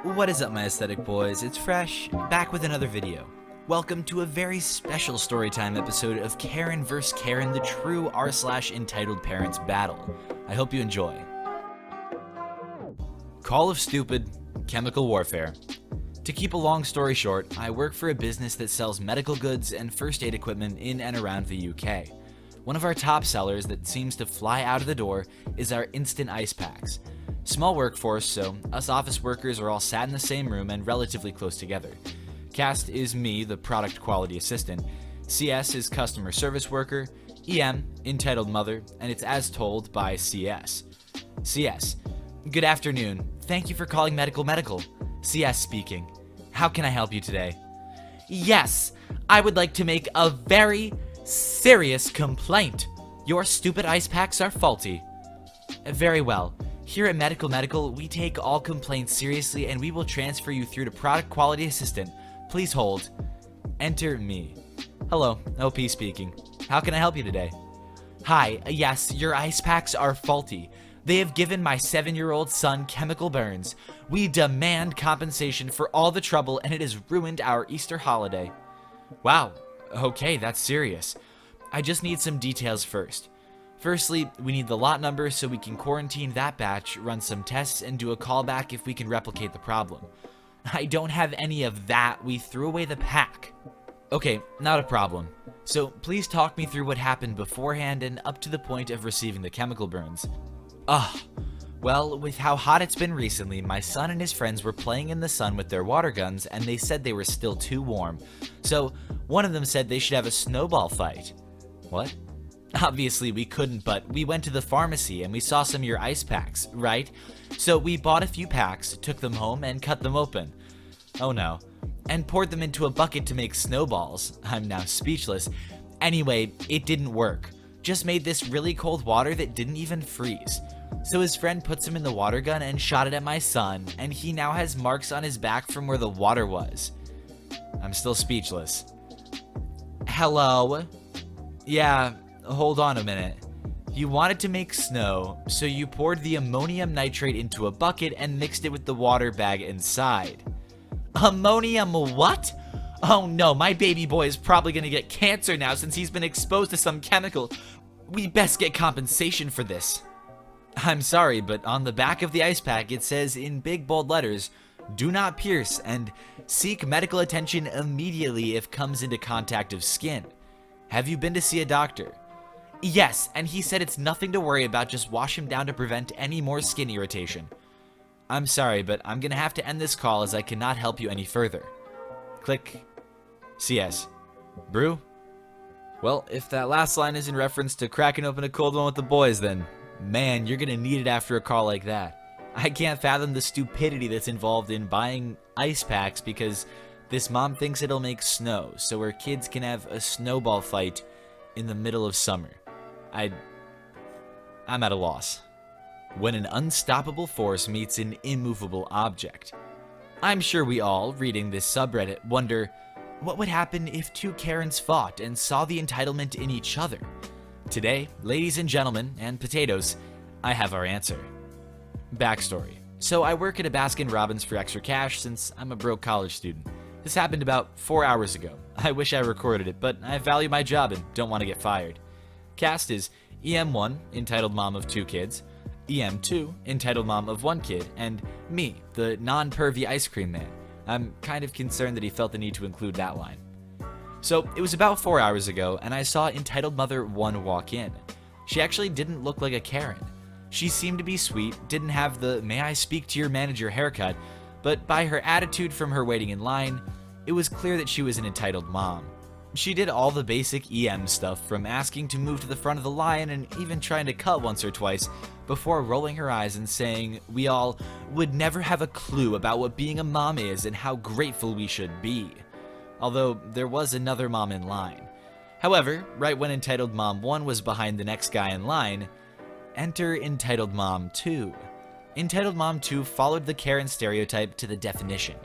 What is up, my aesthetic boys? It's Fresh, back with another video. Welcome to a very special storytime episode of Karen vs. Karen, the true r/entitled parents battle. I hope you enjoy. Call of Stupid, Chemical Warfare. To keep a long story short, I work for a business that sells medical goods and first aid equipment in and around the UK. One of our top sellers that seems to fly out of the door is our instant ice packs. Small workforce, so us office workers are all sat in the same room and relatively close together. Cast is me, the product quality assistant. CS is customer service worker. EM, entitled mother, and it's as told by CS. CS, good afternoon. Thank you for calling Medical. CS speaking. How can I help you today? Yes, I would like to make a very serious complaint. Your stupid ice packs are faulty. Very well. Here at Medical, we take all complaints seriously and we will transfer you through to product quality assistant. Please hold. Enter me. Hello, OP speaking. How can I help you today? Hi, yes, your ice packs are faulty. They have given my 7-year-old son chemical burns. We demand compensation for all the trouble and it has ruined our Easter holiday. Wow, okay, that's serious. I just need some details first. Firstly, we need the lot number so we can quarantine that batch, run some tests, and do a callback if we can replicate the problem. I don't have any of that. We threw away the pack. Okay, not a problem. So please talk me through what happened beforehand and up to the point of receiving the chemical burns. Well, with how hot it's been recently, my son and his friends were playing in the sun with their water guns and they said they were still too warm. So one of them said they should have a snowball fight. What? Obviously we couldn't, but we went to the pharmacy and we saw some of your ice packs, right? So we bought a few packs, took them home, and cut them open. Oh no. And poured them into a bucket to make snowballs. I'm now speechless. Anyway, it didn't work. Just made this really cold water that didn't even freeze. So his friend puts him in the water gun and shot it at my son, and he now has marks on his back from where the water was. I'm still speechless. Hello? Yeah. Hold on a minute. You wanted to make snow, so you poured the ammonium nitrate into a bucket and mixed it with the water bag inside. Ammonium what? Oh no, my baby boy is probably gonna get cancer now since he's been exposed to some chemical. We best get compensation for this. I'm sorry, but on the back of the ice pack it says in big bold letters, do not pierce and seek medical attention immediately if comes into contact of skin. Have you been to see a doctor? Yes, and he said it's nothing to worry about, just wash him down to prevent any more skin irritation. I'm sorry, but I'm gonna have to end this call as I cannot help you any further. Click. CS. Brew? Well, if that last line is in reference to cracking open a cold one with the boys, then man, you're gonna need it after a call like that. I can't fathom the stupidity that's involved in buying ice packs because this mom thinks it'll make snow, so her kids can have a snowball fight in the middle of summer. I'm at a loss. When an unstoppable force meets an immovable object. I'm sure we all, reading this subreddit, wonder, what would happen if two Karens fought and saw the entitlement in each other? Today, ladies and gentlemen, and potatoes, I have our answer. Backstory. So I work at a Baskin-Robbins for extra cash since I'm a broke college student. This happened about 4 hours ago. I wish I recorded it, but I value my job and don't want to get fired. Cast is EM1, entitled mom of 2 kids, EM2, entitled mom of 1 kid, and me, the non-pervy ice cream man. I'm kind of concerned that he felt the need to include that line. So it was about 4 hours ago, and I saw entitled mother 1 walk in. She actually didn't look like a Karen. She seemed to be sweet, didn't have the "may I speak to your manager" haircut, but by her attitude from her waiting in line, it was clear that she was an entitled mom. She did all the basic EM stuff, from asking to move to the front of the line and even trying to cut once or twice, before rolling her eyes and saying we all would never have a clue about what being a mom is and how grateful we should be. Although there was another mom in line. However, right when entitled mom 1 was behind the next guy in line, enter entitled mom 2. Entitled mom 2 followed the Karen stereotype to the definition.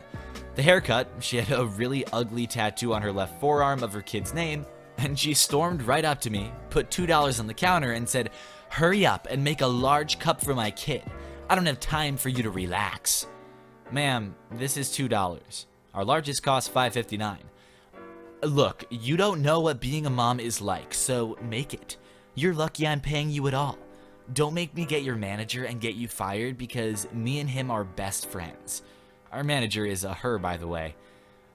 The haircut, she had a really ugly tattoo on her left forearm of her kid's name, and she stormed right up to me, put $2 on the counter, and said, "Hurry up and make a large cup for my kid. I don't have time for you to relax." Ma'am, this is $2. Our largest costs $5.59. Look, you don't know what being a mom is like, so make it. You're lucky I'm paying you at all. Don't make me get your manager and get you fired because me and him are best friends. Our manager is a her, by the way.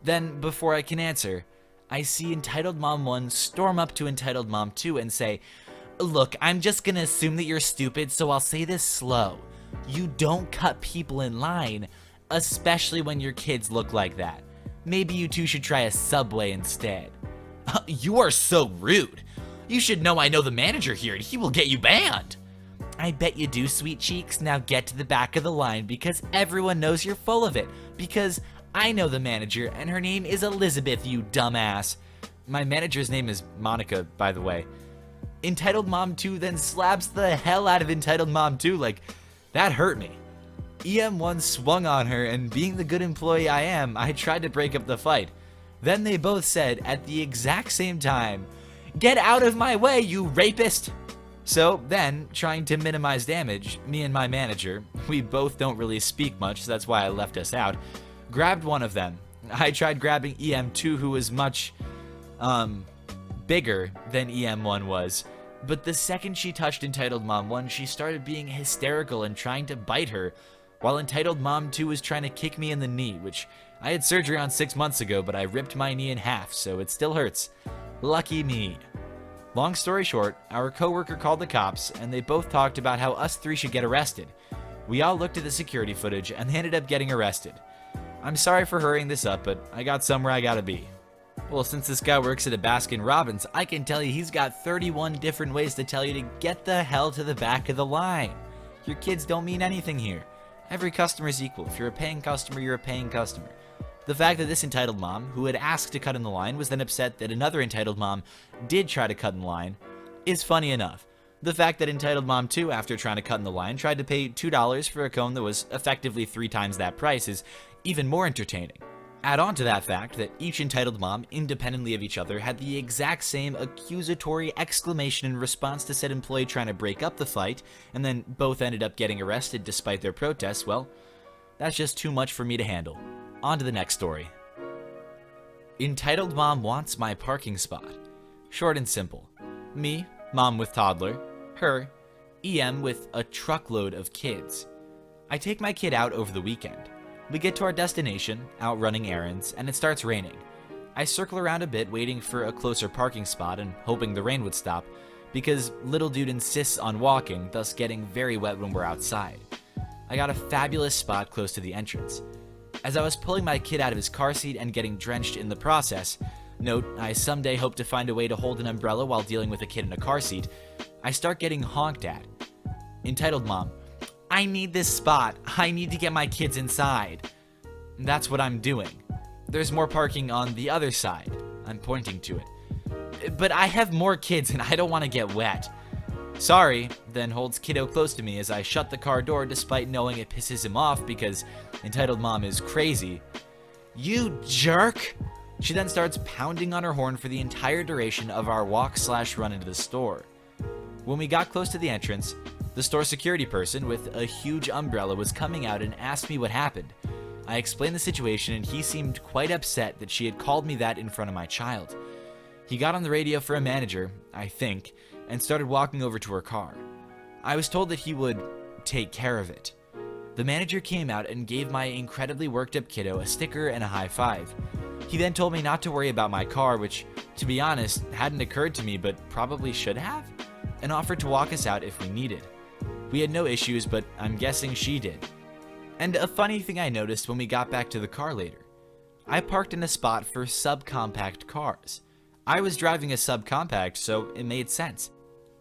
Then, before I can answer, I see Entitled Mom 1 storm up to Entitled Mom 2 and say, "Look, I'm just gonna assume that you're stupid, so I'll say this slow. You don't cut people in line, especially when your kids look like that. Maybe you two should try a Subway instead." You are so rude. You should know I know the manager here and he will get you banned. I bet you do, sweet cheeks. Now get to the back of the line because everyone knows you're full of it. Because I know the manager and her name is Elizabeth, you dumbass. My manager's name is Monica, by the way. Entitled Mom 2 then slaps the hell out of Entitled Mom 2, like, that hurt me. EM1 swung on her, and being the good employee I am, I tried to break up the fight. Then they both said, at the exact same time, "Get out of my way, you rapist!" So then, trying to minimize damage, me and my manager, we both don't really speak much, so that's why I left us out, grabbed one of them. I tried grabbing EM2, who was much, bigger than EM1 was. But the second she touched Entitled Mom 1, she started being hysterical and trying to bite her, while Entitled Mom 2 was trying to kick me in the knee, which I had surgery on 6 months ago, but I ripped my knee in half, so it still hurts. Lucky me. Long story short, our coworker called the cops, and they both talked about how us three should get arrested. We all looked at the security footage, and they ended up getting arrested. I'm sorry for hurrying this up, but I got somewhere I gotta be. Well, since this guy works at a Baskin-Robbins, I can tell you he's got 31 different ways to tell you to get the hell to the back of the line. Your kids don't mean anything here. Every customer is equal. If you're a paying customer, you're a paying customer. The fact that this entitled mom, who had asked to cut in the line, was then upset that another entitled mom did try to cut in the line is funny enough. The fact that Entitled Mom 2, after trying to cut in the line, tried to pay $2 for a cone that was effectively 3 times that price is even more entertaining. Add on to that fact that each entitled mom, independently of each other, had the exact same accusatory exclamation in response to said employee trying to break up the fight, and then both ended up getting arrested despite their protests. Well, that's just too much for me to handle. On to the next story. Entitled Mom wants my parking spot. Short and simple. Me, mom with toddler. Her, EM with a truckload of kids. I take my kid out over the weekend. We get to our destination, out running errands, and it starts raining. I circle around a bit waiting for a closer parking spot and hoping the rain would stop, because little dude insists on walking, thus getting very wet when we're outside. I got a fabulous spot close to the entrance. As I was pulling my kid out of his car seat and getting drenched in the process, note, I someday hope to find a way to hold an umbrella while dealing with a kid in a car seat, I start getting honked at. Entitled Mom, I need this spot. I need to get my kids inside. That's what I'm doing. There's more parking on the other side. I'm pointing to it. But I have more kids and I don't want to get wet. Sorry, then holds kiddo close to me as I shut the car door despite knowing it pisses him off because Entitled Mom is crazy. You jerk! She then starts pounding on her horn for the entire duration of our walk/run into the store. When we got close to the entrance, the store security person with a huge umbrella was coming out and asked me what happened. I explained the situation and he seemed quite upset that she had called me that in front of my child. He got on the radio for a manager, I think, and started walking over to her car. I was told that he would take care of it. The manager came out and gave my incredibly worked up kiddo a sticker and a high five. He then told me not to worry about my car, which, to be honest, hadn't occurred to me but probably should have, and offered to walk us out if we needed. We had no issues, but I'm guessing she did. And a funny thing I noticed when we got back to the car later. I parked in a spot for subcompact cars. I was driving a subcompact, so it made sense.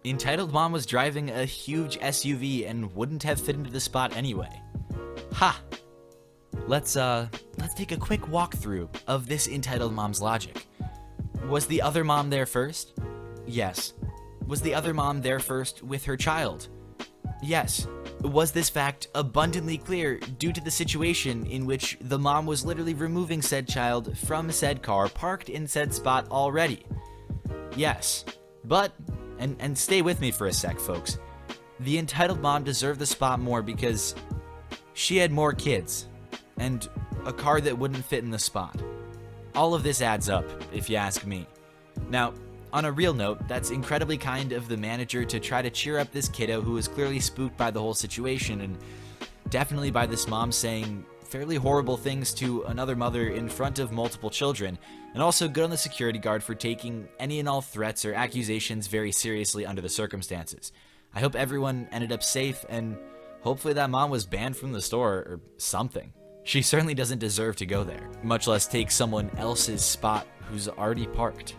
Entitled Mom was driving a huge SUV and wouldn't have fit into the spot anyway. Ha! Let's take a quick walkthrough of this Entitled Mom's logic. Was the other mom there first? Yes. Was the other mom there first with her child? Yes. Was this fact abundantly clear due to the situation in which the mom was literally removing said child from said car parked in said spot already? Yes. But, and stay with me for a sec, folks, the entitled mom deserved the spot more because she had more kids. and a car that wouldn't fit in the spot. All of this adds up, if you ask me. Now, on a real note, that's incredibly kind of the manager to try to cheer up this kiddo who was clearly spooked by the whole situation, and definitely by this mom saying fairly horrible things to another mother in front of multiple children, and also good on the security guard for taking any and all threats or accusations very seriously under the circumstances. I hope everyone ended up safe, and hopefully that mom was banned from the store or something. She certainly doesn't deserve to go there, much less take someone else's spot who's already parked.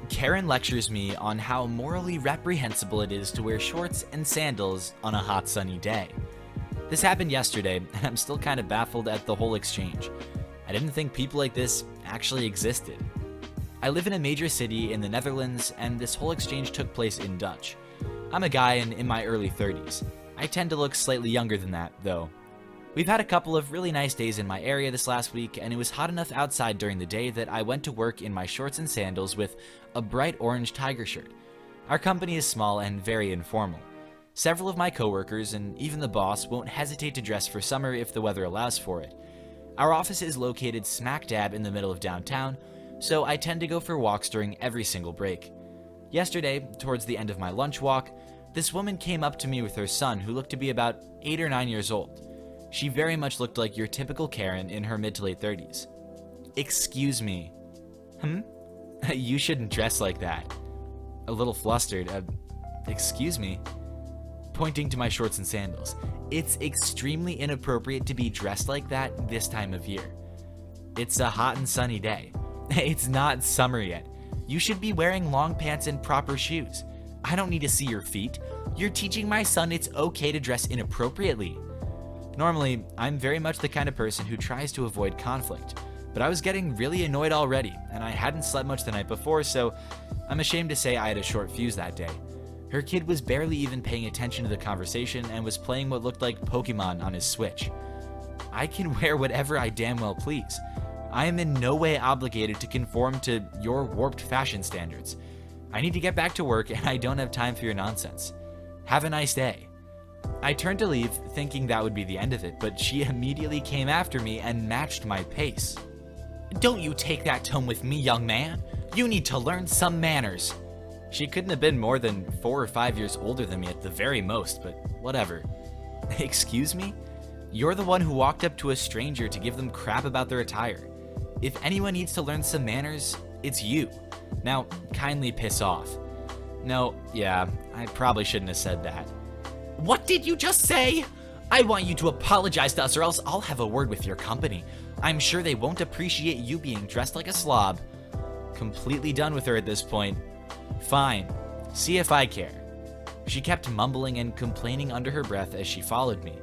Karen lectures me on how morally reprehensible it is to wear shorts and sandals on a hot sunny day. This happened yesterday, and I'm still kind of baffled at the whole exchange. I didn't think people like this actually existed. I live in a major city in the Netherlands, and this whole exchange took place in Dutch. I'm a guy and in my early 30s. I tend to look slightly younger than that, though. We've had a couple of really nice days in my area this last week, and it was hot enough outside during the day that I went to work in my shorts and sandals with a bright orange tiger shirt. Our company is small and very informal. Several of my coworkers and even the boss won't hesitate to dress for summer if the weather allows for it. Our office is located smack dab in the middle of downtown, so I tend to go for walks during every single break. Yesterday, towards the end of my lunch walk, this woman came up to me with her son who looked to be about 8 or 9 years old. She very much looked like your typical Karen in her mid to late 30s. "Excuse me." "You shouldn't dress like that." A little flustered. "Excuse me?" Pointing to my shorts and sandals. "It's extremely inappropriate to be dressed like that this time of year. It's a hot and sunny day. It's not summer yet. You should be wearing long pants and proper shoes. I don't need to see your feet. You're teaching my son it's okay to dress inappropriately." Normally, I'm very much the kind of person who tries to avoid conflict, but I was getting really annoyed already, and I hadn't slept much the night before, so I'm ashamed to say I had a short fuse that day. Her kid was barely even paying attention to the conversation and was playing what looked like Pokemon on his Switch. I can wear whatever I damn well please. I am in no way obligated to conform to your warped fashion standards. I need to get back to work, and I don't have time for your nonsense. Have a nice day. I turned to leave, thinking that would be the end of it, but she immediately came after me and matched my pace. "Don't you take that tone with me, young man. You need to learn some manners." She couldn't have been more than 4 or 5 years older than me at the very most, but whatever. "Excuse me? You're the one who walked up to a stranger to give them crap about their attire. If anyone needs to learn some manners, it's you. Now, kindly piss off." No, yeah, I probably shouldn't have said that. "What did you just say? I want you to apologize to us or else I'll have a word with your company. I'm sure they won't appreciate you being dressed like a slob." Completely done with her at this point. "Fine, see if I care." She kept mumbling and complaining under her breath as she followed me.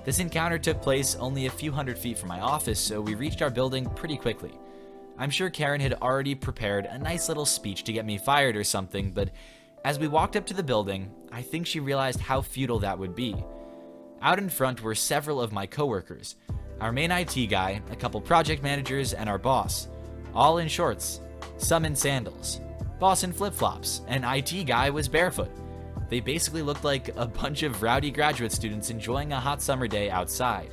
This encounter took place only a few hundred feet from my office, so we reached our building pretty quickly. I'm sure Karen had already prepared a nice little speech to get me fired or something, but as we walked up to the building, I think she realized how futile that would be. Out in front were several of my coworkers, our main IT guy, a couple project managers, and our boss, all in shorts, some in sandals. Boss in flip-flops, and IT guy was barefoot. They basically looked like a bunch of rowdy graduate students enjoying a hot summer day outside.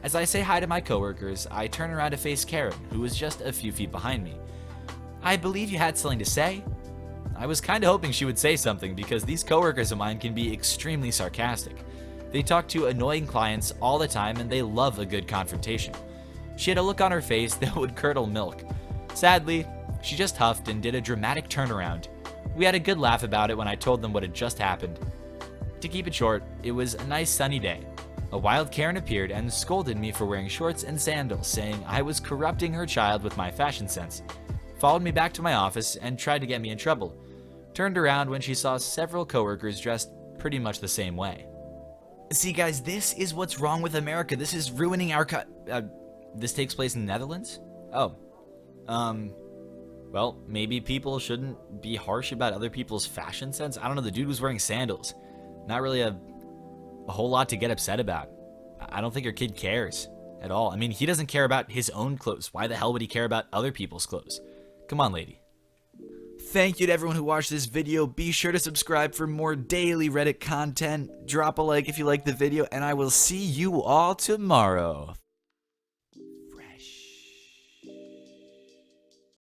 As I say hi to my coworkers, I turn around to face Karen, who was just a few feet behind me. "I believe you had something to say?" I was kind of hoping she would say something because these coworkers of mine can be extremely sarcastic. They talk to annoying clients all the time and they love a good confrontation. She had a look on her face that would curdle milk. Sadly, she just huffed and did a dramatic turnaround. We had a good laugh about it when I told them what had just happened. To keep it short, it was a nice sunny day. A wild Karen appeared and scolded me for wearing shorts and sandals, saying I was corrupting her child with my fashion sense. Followed me back to my office and tried to get me in trouble. Turned around when she saw several coworkers dressed pretty much the same way. See guys, this is what's wrong with America. This is ruining our this takes place in the Netherlands? Oh. Well, maybe people shouldn't be harsh about other people's fashion sense. I don't know, the dude was wearing sandals. Not really a whole lot to get upset about. I don't think your kid cares at all. I mean, he doesn't care about his own clothes. Why the hell would he care about other people's clothes? Come on, lady. Thank you to everyone who watched this video. Be sure to subscribe for more daily Reddit content. Drop a like if you liked the video, and I will see you all tomorrow.